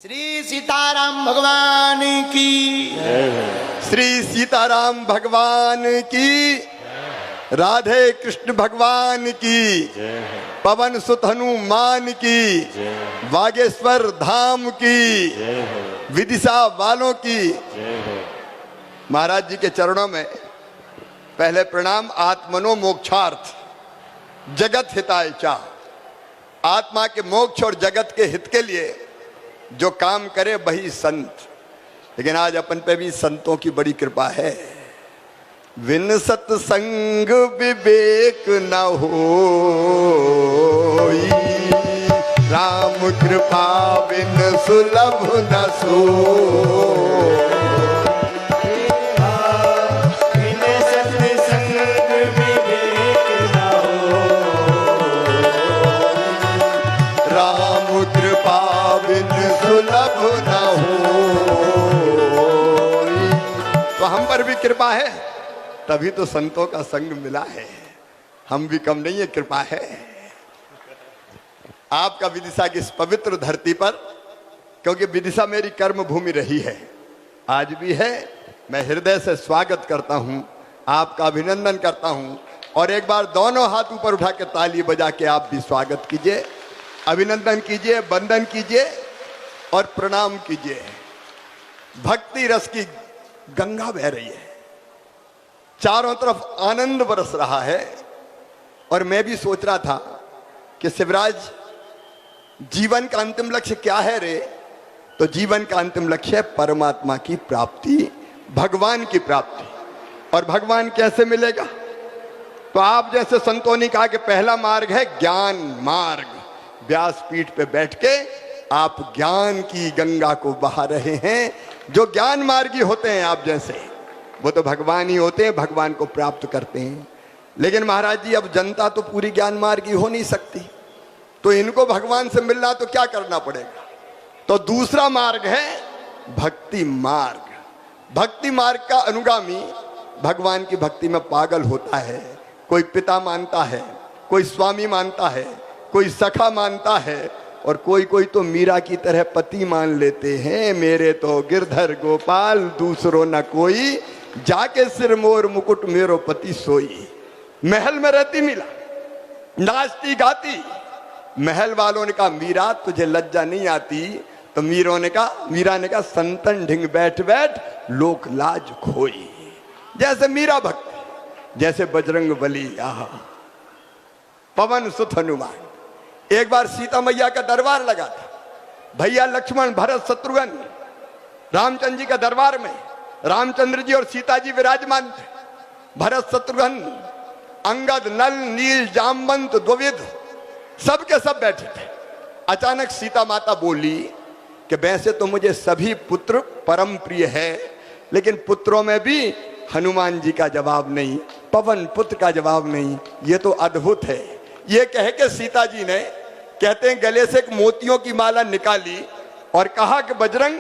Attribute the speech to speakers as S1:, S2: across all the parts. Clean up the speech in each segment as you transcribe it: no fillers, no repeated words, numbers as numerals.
S1: श्री सीताराम भगवान की,
S2: श्री सीताराम भगवान की, राधे कृष्ण भगवान की, पवन सुत हनुमान की, बागेश्वर धाम की, विदिशा वालों की। महाराज जी के चरणों में पहले प्रणाम। आत्मनो मोक्षार्थ जगत हिताय चा। आत्मा के मोक्ष और जगत के हित के लिए जो काम करे वही संत। लेकिन आज अपन पे भी संतों की बड़ी कृपा है। विन सत्संग विवेक न होई, राम कृपा बिन सुलभ न सोई। तो हम पर भी कृपा है, तभी तो संतों का संग मिला है। हम भी कम नहीं है, कृपा है आपका विदिशा की इस पवित्र धरती पर। क्योंकि विदिशा मेरी कर्म भूमि रही है, आज भी है। मैं हृदय से स्वागत करता हूं, आपका अभिनंदन करता हूं। और एक बार दोनों हाथ ऊपर उठा के ताली बजा के आप भी स्वागत कीजिए, अभिनंदन कीजिए, वंदन कीजिए और प्रणाम कीजिए। भक्ति रस की गंगा बह रही है, चारों तरफ आनंद बरस रहा है। और मैं भी सोच रहा था कि शिवराज, जीवन का अंतिम लक्ष्य क्या है रे? तो जीवन का अंतिम लक्ष्य है परमात्मा की प्राप्ति, भगवान की प्राप्ति। और भगवान कैसे मिलेगा? तो आप जैसे संतों ने कहा कि पहला मार्ग है ज्ञान मार्ग। व्यासपीठ पे बैठ के आप ज्ञान की गंगा को बहा रहे हैं। जो ज्ञान मार्गी होते हैं आप जैसे, वो तो भगवान ही होते हैं, भगवान को प्राप्त करते हैं। लेकिन महाराज जी, अब जनता तो पूरी ज्ञान मार्गी हो नहीं सकती, तो इनको भगवान से मिलना तो क्या करना पड़ेगा? तो दूसरा मार्ग है भक्ति मार्ग। भक्ति मार्ग का अनुगामी भगवान की भक्ति में पागल होता है। कोई पिता मानता है, कोई स्वामी मानता है, कोई सखा मानता है, और कोई कोई तो मीरा की तरह पति मान लेते हैं। मेरे तो गिरधर गोपाल दूसरो न कोई, जाके सिर मोर मुकुट मेरो पति सोई। महल में रहती मीरा, नाचती गाती। महल वालों ने कहा मीरा तुझे लज्जा नहीं आती? तो मीरा ने कहा संतन ढिंग बैठ बैठ लोक लाज खोई। जैसे मीरा भक्त, जैसे बजरंग बली, आहा पवन सुत हनुमान। एक बार सीता मैया का दरबार लगा था। भैया लक्ष्मण, भरत, शत्रुघ्न रामचंद्र जी का दरबार में रामचंद्र जी और सीता जी विराजमान थे। भरत, शत्रुघ्न, अंगद, नल, नील, जामवंत, द्विविद सब के सब बैठे थे। अचानक सीता माता बोली कि वैसे तो मुझे सभी पुत्र परम प्रिय है, लेकिन पुत्रों में भी हनुमान जी का जवाब नहीं, पवन पुत्र का जवाब नहीं। ये तो अद्भुत है। ये कह के सीता जी ने, कहते हैं, गले से एक मोतियों की माला निकाली और कहा कि बजरंग,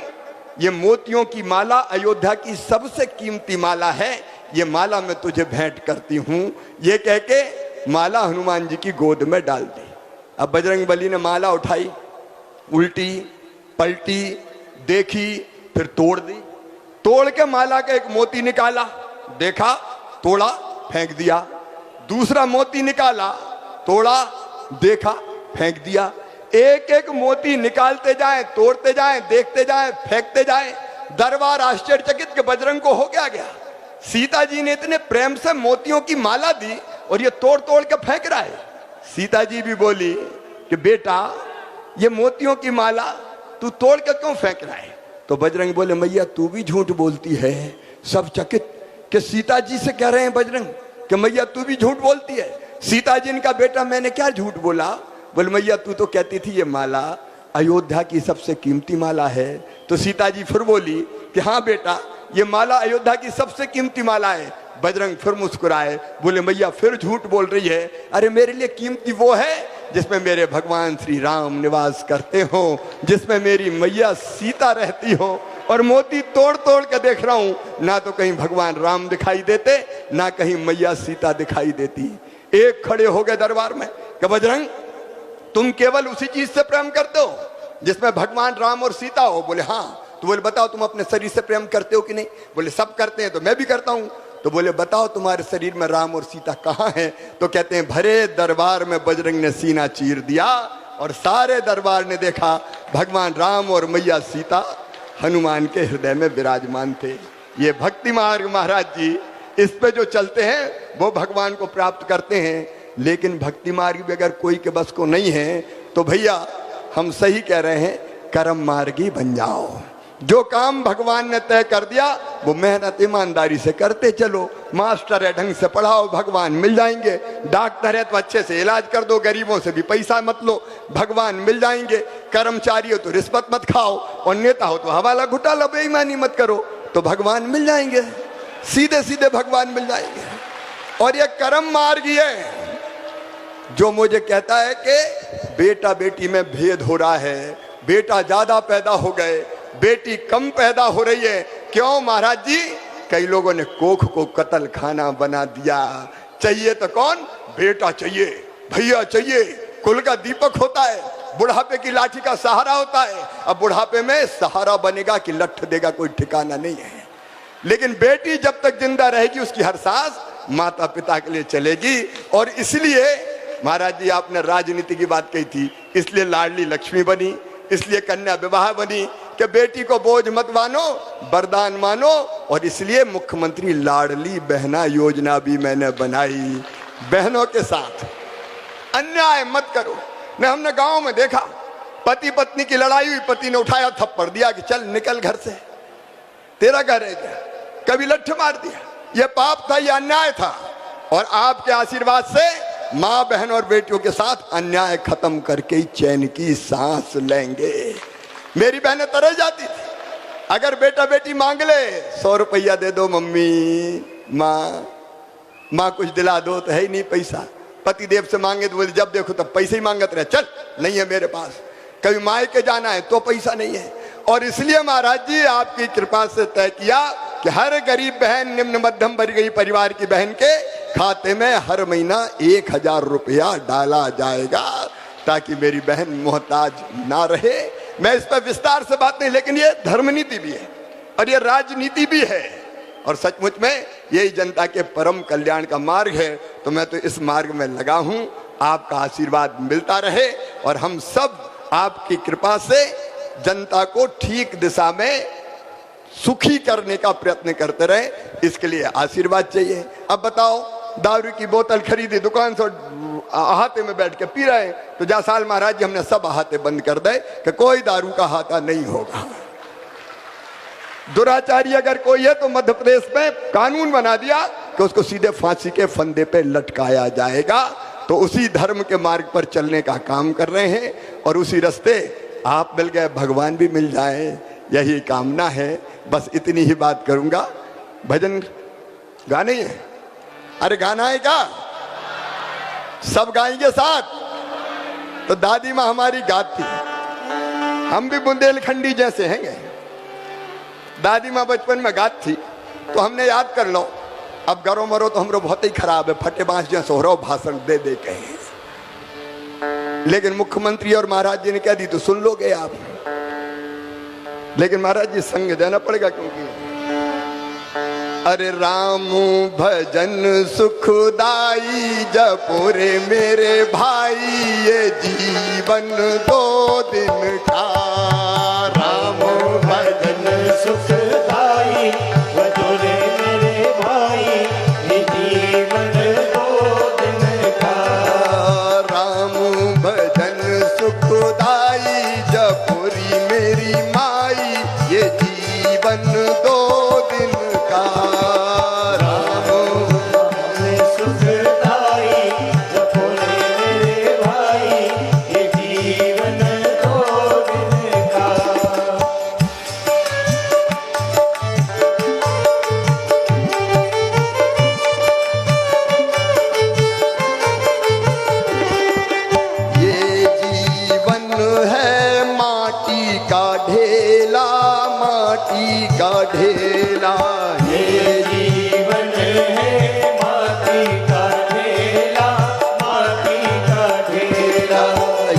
S2: ये मोतियों की माला अयोध्या की सबसे कीमती माला है, ये माला मैं तुझे भेंट करती हूं। ये कह के माला हनुमान जी की गोद में डाल दी। अब बजरंग बली ने माला उठाई, उल्टी पलटी, देखी, फिर तोड़ दी। तोड़ के माला का एक मोती निकाला, देखा, तोड़ा, फेंक दिया। दूसरा मोती निकाला, तोड़ा, देखा, फेंक दिया। एक एक मोती निकालते जाएं, तोड़ते जाएं, देखते जाएं, फेंकते जाएं। दरबार आश्चर्यचकित के बजरंग को हो गया। सीता जी ने इतने प्रेम से मोतियों की माला दी और ये तोड़ तोड़ के फेंक रहा है। सीता जी भी बोली कि बेटा, ये मोतियों की माला तू तोड़ के क्यों फेंक रहा है? तो बजरंग बोले, मैया तू भी झूठ बोलती है। सब चकित कि सीता जी से कह रहे हैं बजरंग कि मैया तू भी झूठ बोलती है। सीता जी ने कहा, बेटा मैंने क्या झूठ बोला? बोले, मैया तू तो कहती थी ये माला अयोध्या की सबसे कीमती माला है। तो सीता जी फिर बोली कि हाँ बेटा, ये माला अयोध्या की सबसे कीमती माला है। बजरंग फिर मुस्कुराए, बोले, मैया फिर झूठ बोल रही है। अरे मेरे लिए कीमती वो है जिसमें मेरे भगवान श्री राम निवास करते हो, जिसमें मेरी मैया सीता रहती हो। और मोती तोड़ तोड़ के देख रहा हूं, ना तो कहीं भगवान राम दिखाई देते, ना कहीं मैया सीता दिखाई देती। एक खड़े हो गए दरबार में कि बजरंग, तुम केवल उसी चीज से प्रेम करते हो जिसमें भगवान राम और सीता हो। बोले हाँ। तो बोले बताओ तुम अपने शरीर से प्रेम करते हो कि नहीं? बोले सब करते हैं, तो मैं भी करता हूं। तो बोले बताओ तुम्हारे शरीर में राम और सीता कहाँ हैं? तो कहते हैं भरे दरबार में बजरंग ने सीना चीर दिया और सारे दरबार ने देखा भगवान राम और मैया सीता हनुमान के हृदय में विराजमान थे। ये भक्ति मार्ग महाराज जी, इस पे जो चलते हैं वो भगवान को प्राप्त करते हैं। लेकिन भक्ति मार्ग भी अगर कोई के बस को नहीं है तो भैया हम सही कह रहे हैं, कर्म मार्गी बन जाओ। जो काम भगवान ने तय कर दिया वो मेहनत ईमानदारी से करते चलो। मास्टर है ढंग से पढ़ाओ, भगवान मिल जाएंगे। डॉक्टर है तो अच्छे से इलाज कर दो, गरीबों से भी पैसा मत लो, भगवान मिल जाएंगे। कर्मचारी हो तो रिश्वत मत खाओ, और नेता हो तो हवाला घुटाला बेईमानी मत करो, तो भगवान मिल जाएंगे। सीधे सीधे भगवान मिल जाएंगे। और ये कर्म मार्ग है जो मुझे कहता है कि बेटा बेटी में भेद हो रहा है, बेटा ज्यादा पैदा हो गए, बेटी कम पैदा हो रही है। क्यों महाराज जी? कई लोगों ने कोख को कत्ल खाना बना दिया। चाहिए तो कौन? बेटा चाहिए, भैया चाहिए, कुल का दीपक होता है, बुढ़ापे की लाठी का सहारा होता है। अब बुढ़ापे में सहारा बनेगा कि लठ देगा कोई ठिकाना नहीं है। लेकिन बेटी जब तक जिंदा रहेगी उसकी हर सांस माता पिता के लिए चलेगी। और इसलिए महाराज जी आपने राजनीति की बात कही थी, इसलिए लाडली लक्ष्मी बनी, इसलिए कन्या विवाह बनी कि बेटी को बोझ मत मानो, वरदान मानो। और इसलिए मुख्यमंत्री लाडली बहना योजना भी मैंने बनाई। बहनों के साथ अन्याय मत करो। न हमने गांव में देखा, पति पत्नी की लड़ाई हुई, पति ने उठाया थप्पड़ दिया कि चल निकल घर से, तेरा घर है क्या? कभी लठ मार दिया। यह पाप था, यह अन्याय था। और आपके आशीर्वाद से माँ बहन और बेटियों के साथ अन्याय खत्म करके ही चैन की सांस लेंगे। मेरी बहनें तरह जाती थी, अगर बेटा बेटी मांग ले 100 रुपया दे दो मम्मी, माँ कुछ दिला दो, तो है ही नहीं पैसा। पति देव से मांगे तो बोले जब देखो तब पैसे ही मांगते रहे, चल नहीं है मेरे पास। कभी मायके जाना है तो पैसा नहीं है। और इसलिए महाराज जी आपकी कृपा से तय किया कि हर गरीब बहन, निम्न मध्यम वर्गीय परिवार की बहन के खाते में हर महीना 1000 रुपया डाला जाएगा, ताकि मेरी बहन मोहताज ना रहे। मैं इस पर विस्तार से बात नहीं, लेकिन ये धर्म नीति भी है और ये राजनीति भी है, और सचमुच में यही जनता के परम कल्याण का मार्ग है। तो मैं तो इस मार्ग में लगा हूं। आपका आशीर्वाद मिलता रहे और हम सब आपकी कृपा से जनता को ठीक दिशा में सुखी करने का प्रयत्न करते रहे, इसके लिए आशीर्वाद चाहिए। अब बताओ, दारू की बोतल खरीदी, दुकान से अहाते में बैठ के पी रहे हैं, तो जा साल महाराज जी हमने सब अहाते बंद कर दे कि कोई दारू का अहाता नहीं होगा। दुराचारी अगर कोई है तो मध्य प्रदेश में कानून बना दिया कि उसको सीधे फांसी के फंदे पे लटकाया जाएगा। तो उसी धर्म के मार्ग पर चलने का काम कर रहे हैं, और उसी रास्ते आप मिल गए, भगवान भी मिल जाए, यही कामना है। बस इतनी ही बात करूंगा। भजन गाने है? अरे गाना है क्या? सब गाएंगे साथ। तो दादी माँ हमारी गाती, हम भी बुंदेलखंडी जैसे हैं। दादी माँ बचपन में गात थी तो हमने याद कर लो। अब गरो मरो तो हमरो बहुत ही खराब है, फटे बांस जैसे हो रहा भाषण दे दे के। लेकिन मुख्यमंत्री और महाराज जी ने कह दी तो सुन लोगे आप। लेकिन महाराज जी संग देना पड़ेगा, क्योंकि अरे राम भजन सुखदाई जपो रे मेरे भाई, ये जीवन 2 दिन का। राम भजन
S3: सुखदाई जपो रे मेरे भाई, ये जीवन 2 दिन का।
S2: राम भजन सुखदाई जपो रे मेरी माई, ये जीवन 2 दिन का। ढेला
S3: ये जीवन है माटी का ढेला, माटी का ढेला।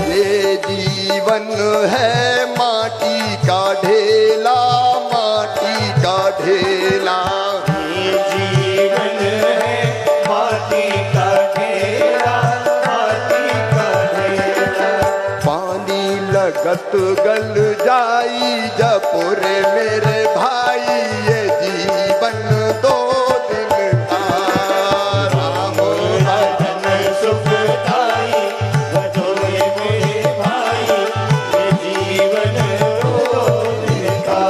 S2: ये जीवन है मत गल जाई जपुरे मेरे भाई ये जीवन दो दिन का राम
S3: भजन सुखदाई भजोरे मेरे भाई ये जीवन दो दिन का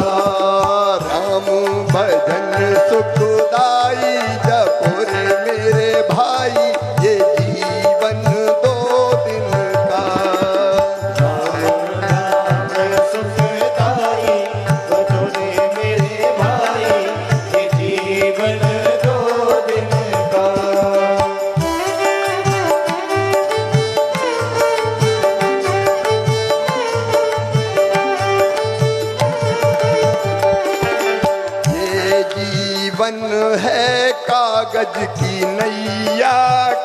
S2: राम भजन सुखदाई जपुरे मेरे भाई ये जीवन दो दिन का
S3: भजन सुखदाई भजोरे मेरे भाई ये जीवन दो दिन का
S2: ये जीवन है कागज की नैया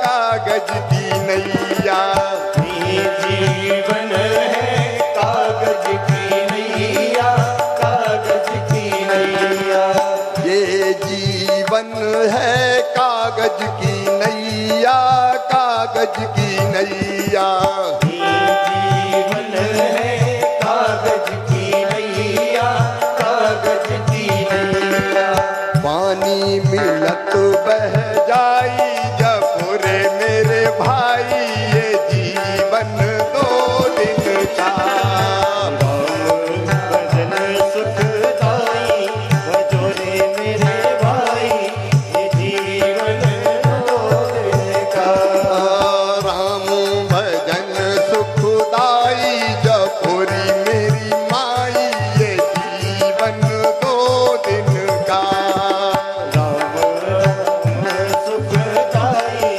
S2: कागज की नैया
S3: ये जीवन है कागज की नैया कागज की नैया
S2: ये जीवन है कागज की नैया कागज की नैया
S3: ये जीवन है कागज की नैया कागज की नैया
S2: पानी मिलत बह जाई जपुरे मेरे भाई ये जीवन दो दिन का
S3: भजन सुखदाई भजोरे मेरे भाई ये जीवन दो दिन का
S2: राम भजन सुखदाई जपुरी मेरी माई ये जीवन दो दिन का
S3: राम सुखदाई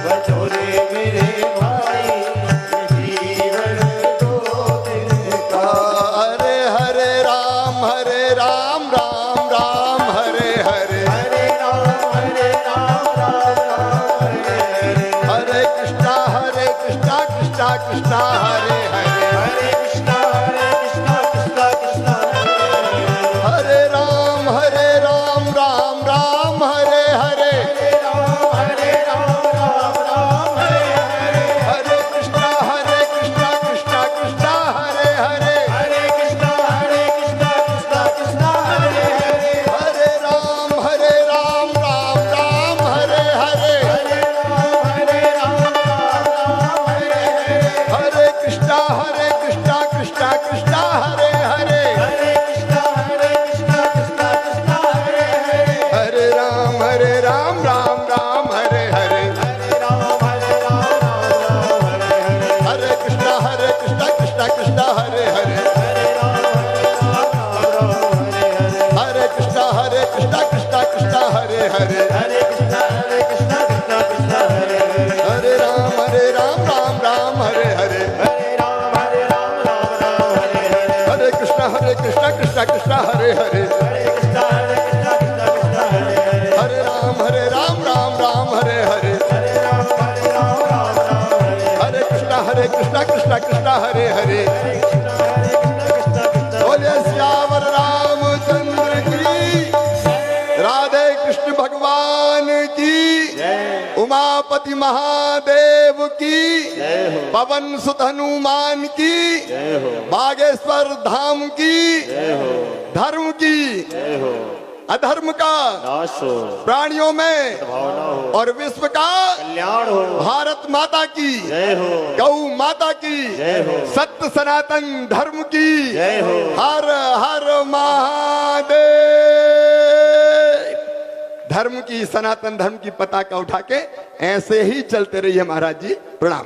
S3: भजोरे मेरे भाई जीवन दो दिन का
S2: हरे हरे राम राम राम हरे हरे
S3: हरे राम राम राम
S2: हरे कृष्णा कृष्णा कृष्णा हरे हरे
S3: हरे कृष्णा कृष्णा कृष्णा
S2: हरे राम राम राम हरे हरे
S3: हरे राम राम हरे हरे
S2: हरे कृष्णा कृष्णा कृष्णा हरे हरे
S3: हरे कृष्णा कृष्णा हरे हरे
S2: हरे राम राम राम हरे हरे
S3: हरे राम राम हरे हरे
S2: हरे कृष्णा कृष्णा कृष्णा हरे हरे
S3: हरे कृष्णा कृष्णा हरे हरे
S2: हरे राम राम हरे हरे
S3: हरे राम राम हरे हरे
S2: हरे कृष्णा कृष्णा हरे हरे
S3: हरे राम
S2: हरे कृष्णा कृष्णा हरे हरे
S3: हरे कृष्णा कृष्णा हरे हरे
S2: हरे राम राम हरे हरे
S3: हरे राम राम हरे हरे
S2: हरे कृष्णा कृष्णा हरे हरे
S3: हरे कृष्णा कृष्णा हरे हरे
S2: हरे राम राम हरे हरे
S3: हरे राम हरे
S2: हरे कृष्णा हरे हरे बोले सियावर रामचंद्र की राधे कृष्ण भगवान की उमापति महादेव की पवन सुत हनुमान की बागेश्वर धाम की धर्म की अधर्म का
S3: नाश हो
S2: प्राणियों में
S3: भावना हो
S2: और विश्व का
S3: कल्याण हो
S2: भारत माता की
S3: जय हो
S2: गौ माता की
S3: जय हो
S2: सत्य सनातन धर्म की
S3: जय हो
S2: हर हर महादेव। धर्म की सनातन धर्म की पताका उठा के ऐसे ही चलते रहिए महाराज जी। प्रणाम।